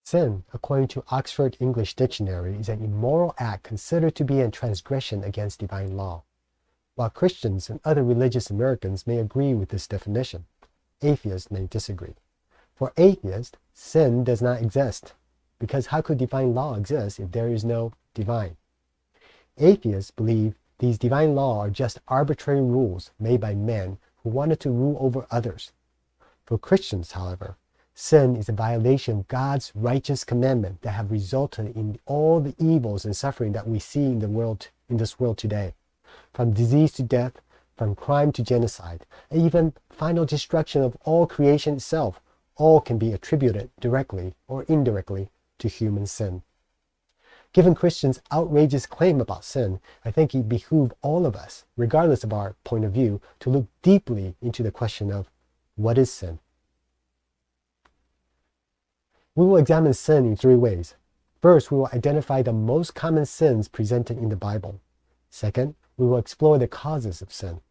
Sin, according to Oxford English Dictionary, is an immoral act considered to be a transgression against divine law. While Christians and other religious Americans may agree with this definition, atheists may disagree. For atheists, sin does not exist, because how could divine law exist if there is no divine? Atheists believe these divine laws are just arbitrary rules made by men who wanted to rule over others. For Christians, however, sin is a violation of God's righteous commandment that have resulted in all the evils and suffering that we see in this world today, from disease to death, from crime to genocide, and even final destruction of all creation itself. All can be attributed directly or indirectly to human sin. Given Christians' outrageous claim about sin, I think it behooves all of us, regardless of our point of view, to look deeply into the question of what is sin? We will examine sin in three ways. First, we will identify the most common sins presented in the Bible. Second, we will explore the causes of sin.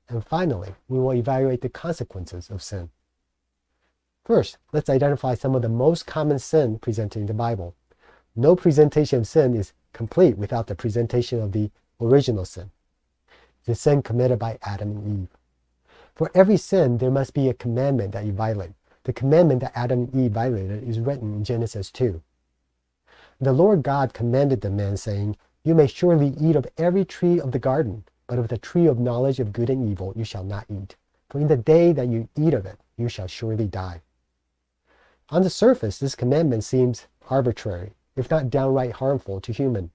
And finally, we will evaluate the consequences of sin. First, let's identify some of the most common sin presented in the Bible. No presentation of sin is complete without the presentation of the original sin, the sin committed by Adam and Eve. For every sin, there must be a commandment that you violate. The commandment that Adam and Eve violated is written in Genesis 2. The Lord God commanded the man, saying, "You may surely eat of every tree of the garden, but of the tree of knowledge of good and evil you shall not eat. For in the day that you eat of it, you shall surely die." On the surface, this commandment seems arbitrary, if not downright harmful to humans.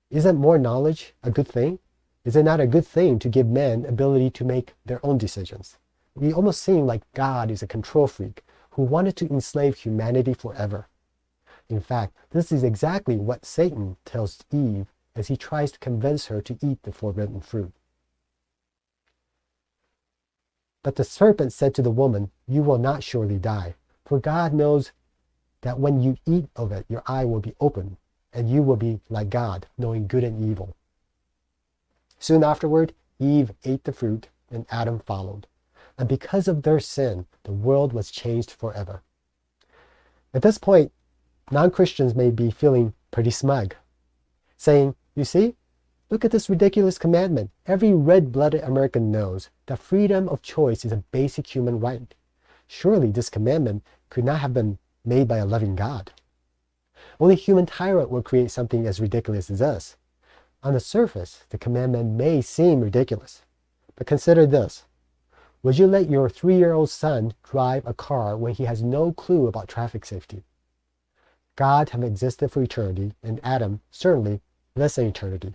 Isn't more knowledge a good thing? Is it not a good thing to give men ability to make their own decisions? We almost seem like God is a control freak who wanted to enslave humanity forever. In fact, this is exactly what Satan tells Eve as he tries to convince her to eat the forbidden fruit. But the serpent said to the woman, "You will not surely die, for God knows that when you eat of it, your eye will be opened, and you will be like God, knowing good and evil." Soon afterward, Eve ate the fruit, and Adam followed. And because of their sin, the world was changed forever. At this point, non-Christians may be feeling pretty smug, saying, "You see, look at this ridiculous commandment. Every red-blooded American knows that freedom of choice is a basic human right. Surely this commandment could not have been made by a loving God. Only human tyrant will create something as ridiculous as this." On the surface, the commandment may seem ridiculous, but consider this. Would you let your 3-year-old son drive a car when he has no clue about traffic safety? God have existed for eternity, and Adam certainly less than eternity.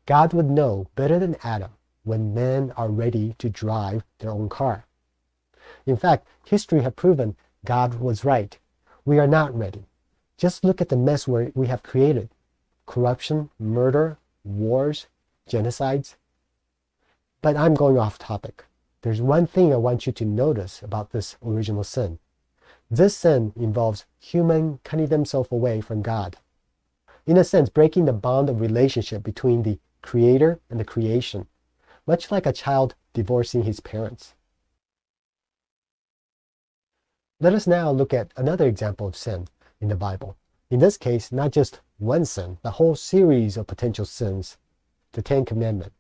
God would know better than Adam when men are ready to drive their own car. In fact, history has proven God was right. We are not ready. Just look at the mess we have created. Corruption, murder, wars, genocides. But I'm going off topic. There's one thing I want you to notice about this original sin. This sin involves humans cutting themselves away from God. In a sense, breaking the bond of relationship between the Creator and the creation, much like a child divorcing his parents. Let us now look at another example of sin in the Bible. In this case, not just one sin, the whole series of potential sins, the 10 Commandments.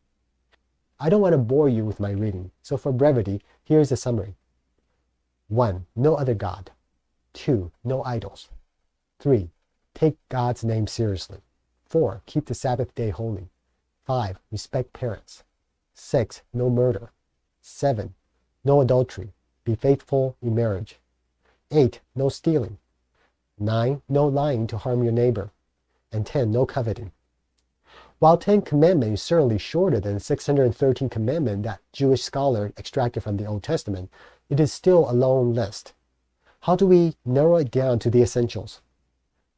I don't want to bore you with my reading, so for brevity, here's a summary. 1. No other God. 2. No idols. 3. Take God's name seriously. 4. Keep the Sabbath day holy. 5. Respect parents. 6. No murder. 7. No adultery. Be faithful in marriage. 8. No stealing. 9. No lying to harm your neighbor. And 10. No coveting. While 10 Commandments is certainly shorter than 613 commandments that Jewish scholars extracted from the Old Testament, it is still a long list. How do we narrow it down to the essentials?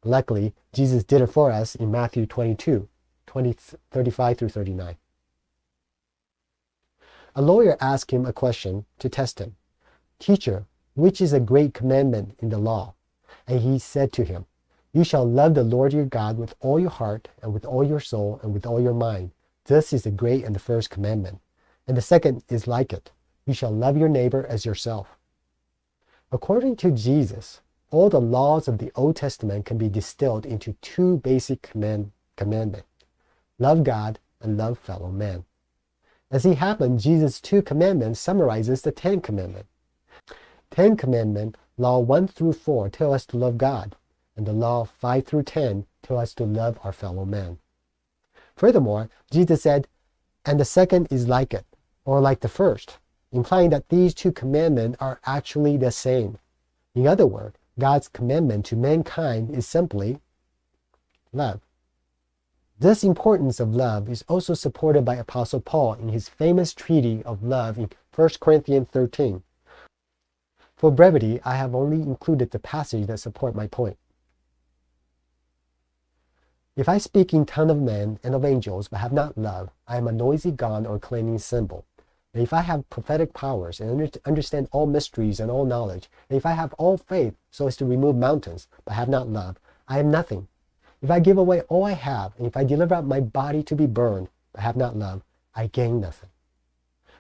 Luckily, Jesus did it for us in Matthew 22, 35 through 39. A lawyer asked him a question to test him. "Teacher, which is a great commandment in the law?" And he said to him, "You shall love the Lord your God with all your heart and with all your soul and with all your mind. This is the great and the first commandment. And the second is like it. You shall love your neighbor as yourself." According to Jesus, all the laws of the Old Testament can be distilled into two basic commandments. Love God and love fellow man. As it happened, Jesus' two commandments summarizes the 10 commandments. 10 commandment, law 1 through 4 tell us to love God, and the law 5 through 10 tell us to love our fellow man. Furthermore, Jesus said, and the second is like it, or like the first, implying that these two commandments are actually the same. In other words, God's commandment to mankind is simply love. This importance of love is also supported by Apostle Paul in his famous treatise of love in 1 Corinthians 13. For brevity, I have only included the passage that support my point. If I speak in tongues of men and of angels but have not love, I am a noisy gong or clanging cymbal. And if I have prophetic powers and understand all mysteries and all knowledge, and if I have all faith so as to remove mountains but have not love, I am nothing. If I give away all I have, and if I deliver up my body to be burned but have not love, I gain nothing.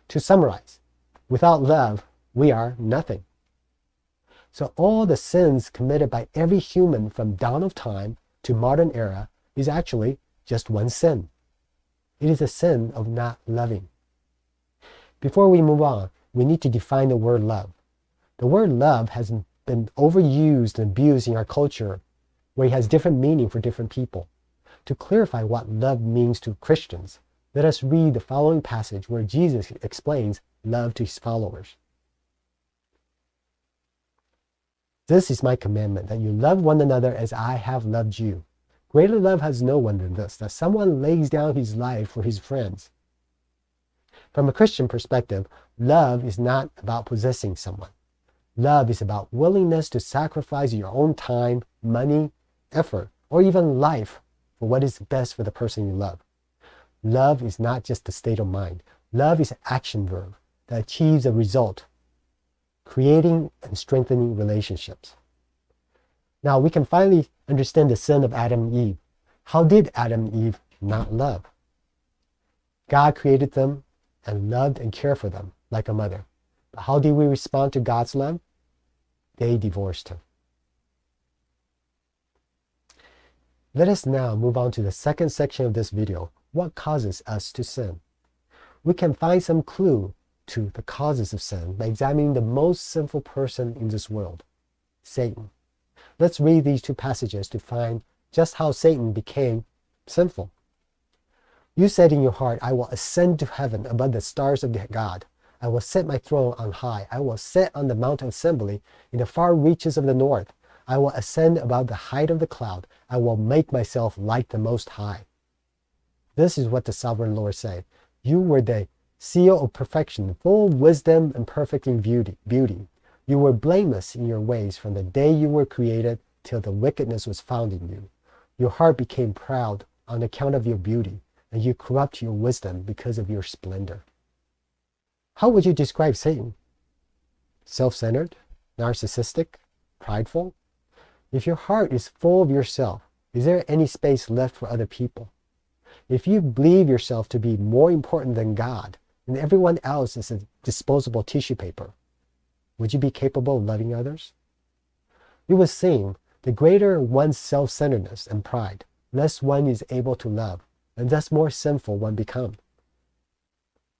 To summarize, without love, we are nothing. So all the sins committed by every human from dawn of time to modern era is actually just one sin. It is the sin of not loving. Before we move on, we need to define the word love. The word love has been overused and abused in our culture, where it has different meaning for different people. To clarify what love means to Christians, let us read the following passage where Jesus explains love to his followers. This is my commandment, that you love one another as I have loved you. Greater love has no one than this, that someone lays down his life for his friends. From a Christian perspective, love is not about possessing someone. Love is about willingness to sacrifice your own time, money, effort, or even life for what is best for the person you love. Love is not just a state of mind. Love is an action verb that achieves a result, creating and strengthening relationships. Now we can finally understand the sin of Adam and Eve. How did Adam and Eve not love? God created them and loved and cared for them like a mother. But how did we respond to God's love? They divorced him. Let us now move on to the second section of this video, what causes us to sin. We can find some clue to the causes of sin by examining the most sinful person in this world, Satan. Let's read these two passages to find just how Satan became sinful. You said in your heart, I will ascend to heaven above the stars of God. I will set my throne on high. I will sit on the mountain assembly in the far reaches of the north. I will ascend above the height of the cloud. I will make myself like the Most High. This is what the sovereign Lord said. You were the seal of perfection, full of wisdom and perfect in beauty. You were blameless in your ways from the day you were created till the wickedness was found in you. Your heart became proud on account of your beauty, and you corrupt your wisdom because of your splendor. How would you describe Satan? Self-centered, narcissistic, prideful? If your heart is full of yourself, is there any space left for other people? If you believe yourself to be more important than God, and everyone else is a disposable tissue paper, would you be capable of loving others? It would seem the greater one's self-centeredness and pride, less one is able to love, and thus more sinful one becomes.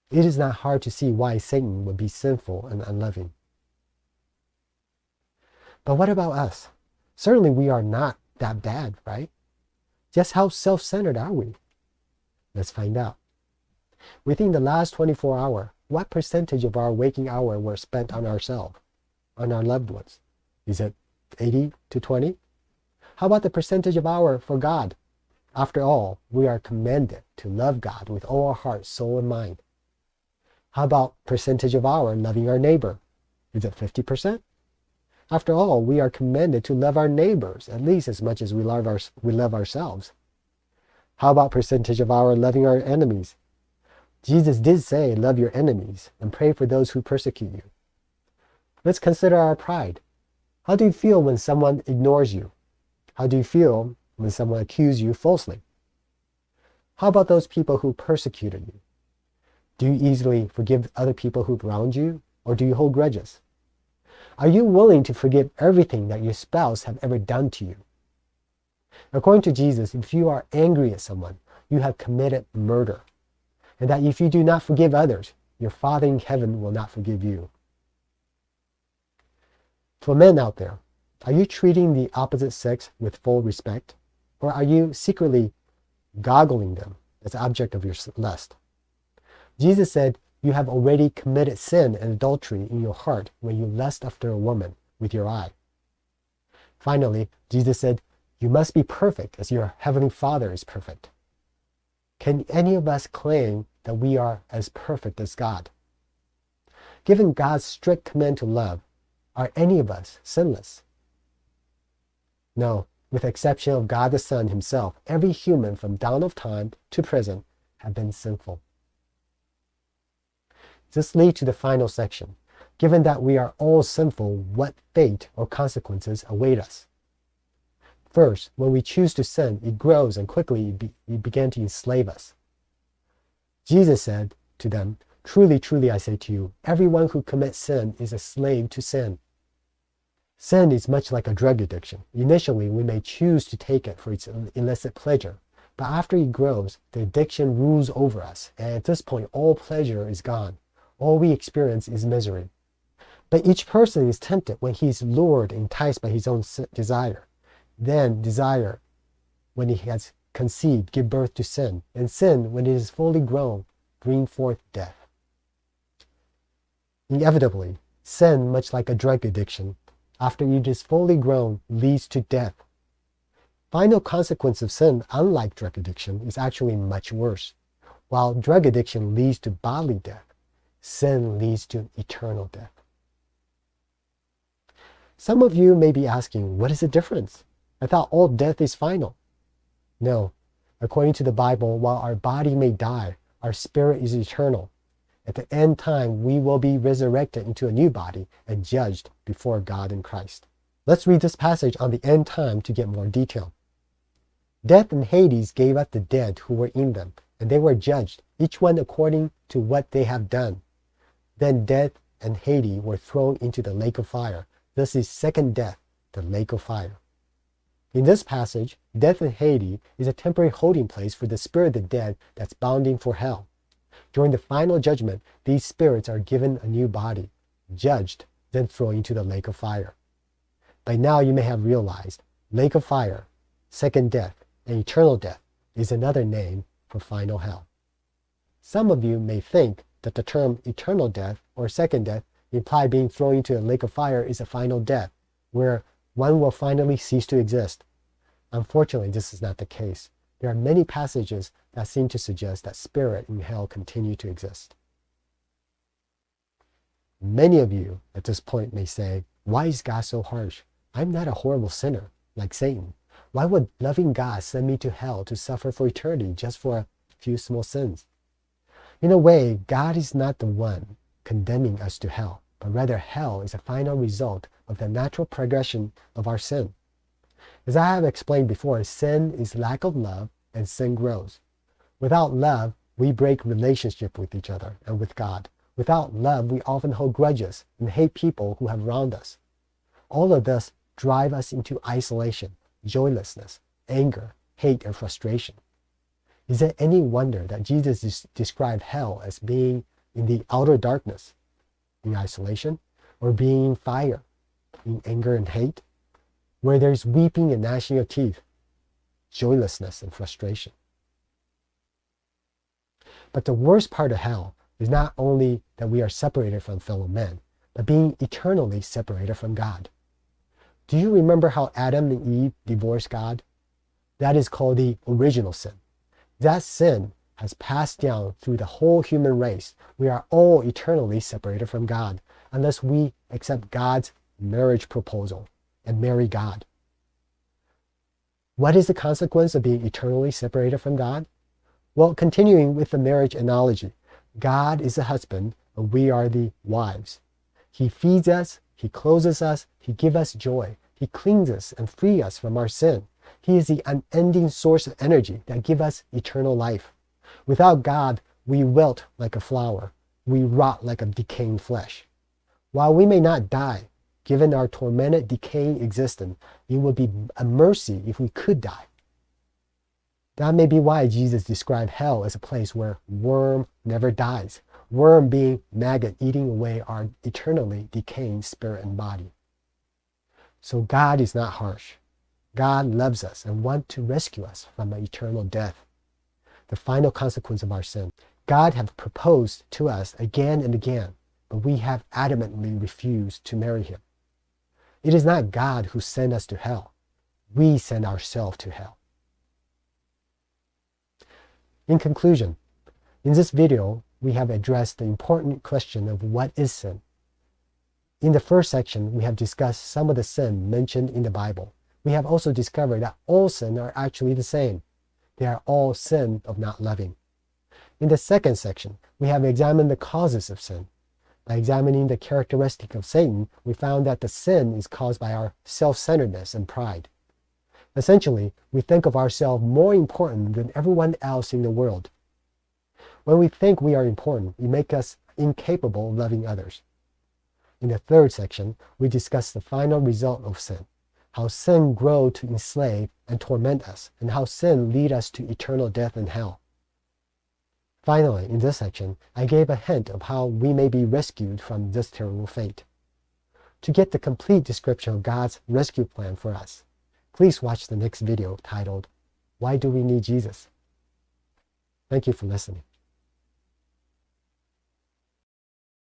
It is not hard to see why Satan would be sinful and unloving. But what about us? Certainly we are not that bad, right? Just how self-centered are we? Let's find out. Within the last 24 hours, what percentage of our waking hour were spent on ourselves, on our loved ones? Is it 80 to 20? How about the percentage of hour for God? After all, we are commanded to love God with all our heart, soul, and mind. How about percentage of hour loving our neighbor? Is it 50%? After all, we are commanded to love our neighbors at least as much as we love ourselves. How about percentage of hour loving our enemies? Jesus did say, love your enemies and pray for those who persecute you. Let's consider our pride. How do you feel when someone ignores you? How do you feel when someone accuses you falsely? How about those people who persecuted you? Do you easily forgive other people who wronged you, or do you hold grudges? Are you willing to forgive everything that your spouse have ever done to you? According to Jesus, if you are angry at someone, you have committed murder. And that if you do not forgive others, your Father in heaven will not forgive you. For men out there, are you treating the opposite sex with full respect? Or are you secretly goggling them as the object of your lust? Jesus said, you have already committed sin and adultery in your heart when you lust after a woman with your eye. Finally, Jesus said, you must be perfect as your heavenly Father is perfect. Can any of us claim that we are as perfect as God? Given God's strict command to love, are any of us sinless? No, with the exception of God the Son himself, every human from dawn of time to present have been sinful. This leads to the final section. Given that we are all sinful, what fate or consequences await us? First, when we choose to sin, it grows and quickly it began to enslave us. Jesus said to them, truly, truly, I say to you, everyone who commits sin is a slave to sin. Sin is much like a drug addiction. Initially, we may choose to take it for its illicit pleasure, but after it grows, the addiction rules over us, and at this point, all pleasure is gone. All we experience is misery. But each person is tempted when he is lured, enticed by his own desire. Then desire, when he has conceived, give birth to sin, and sin, when it is fully grown, bring forth death. Inevitably, sin, much like a drug addiction, after it is fully grown, leads to death. Final consequence of sin, unlike drug addiction, is actually much worse. While drug addiction leads to bodily death, sin leads to eternal death. Some of you may be asking, what is the difference? I thought all death is final. No. According to the Bible, while our body may die, our spirit is eternal. At the end time, we will be resurrected into a new body and judged before God in Christ. Let's read this passage on the end time to get more detail. Death and Hades gave up the dead who were in them, and they were judged, each one according to what they have done. Then death and Hades were thrown into the lake of fire. This is second death, the lake of fire. In this passage, death in Hades is a temporary holding place for the spirit of the dead that's bounding for hell. During the final judgment, these spirits are given a new body, judged, then thrown into the lake of fire. By now you may have realized, lake of fire, second death, and eternal death is another name for final hell. Some of you may think that the term eternal death or second death imply being thrown into a lake of fire is a final death, where one will finally cease to exist. Unfortunately, this is not the case. There are many passages that seem to suggest that spirit in hell continue to exist. Many of you at this point may say, why is God so harsh? I'm not a horrible sinner like Satan. Why would loving God send me to hell to suffer for eternity just for a few small sins? In a way, God is not the one condemning us to hell, but rather hell is a final result of the natural progression of our sin. As I have explained before, sin is lack of love and sin grows. Without love, we break relationship with each other and with God. Without love, we often hold grudges and hate people who have wronged us. All of this drive us into isolation, joylessness, anger, hate, and frustration. Is it any wonder that Jesus described hell as being in the outer darkness, in isolation, or being in fire, in anger and hate, where there's weeping and gnashing of teeth, joylessness and frustration? But the worst part of hell is not only that we are separated from fellow men, but being eternally separated from God. Do you remember how Adam and Eve divorced God? That is called the original sin. That sin has passed down through the whole human race. We are all eternally separated from God unless we accept God's marriage proposal and marry God. What is the consequence of being eternally separated from God? Well, continuing with the marriage analogy, God is the husband and we are the wives. He feeds us, He clothes us, He gives us joy. He cleans us and frees us from our sin. He is the unending source of energy that gives us eternal life. Without God, we wilt like a flower. We rot like a decaying flesh. While we may not die, given our tormented, decaying existence, it would be a mercy if we could die. That may be why Jesus described hell as a place where worm never dies, worm being maggot eating away our eternally decaying spirit and body. So God is not harsh. God loves us and wants to rescue us from an eternal death, the final consequence of our sin. God has proposed to us again and again, but we have adamantly refused to marry him. It is not God who sent us to hell. We send ourselves to hell. In conclusion, in this video, we have addressed the important question of what is sin. In the first section, we have discussed some of the sin mentioned in the Bible. We have also discovered that all sin are actually the same. They are all sin of not loving. In the second section, we have examined the causes of sin. By examining the characteristic of Satan, we found that the sin is caused by our self-centeredness and pride. Essentially, we think of ourselves more important than everyone else in the world. When we think we are important, it makes us incapable of loving others. In the third section, we discuss the final result of sin, how sin grows to enslave and torment us, and how sin leads us to eternal death and hell. Finally, in this section, I gave a hint of how we may be rescued from this terrible fate. To get the complete description of God's rescue plan for us, please watch the next video titled, Why Do We Need Jesus? Thank you for listening.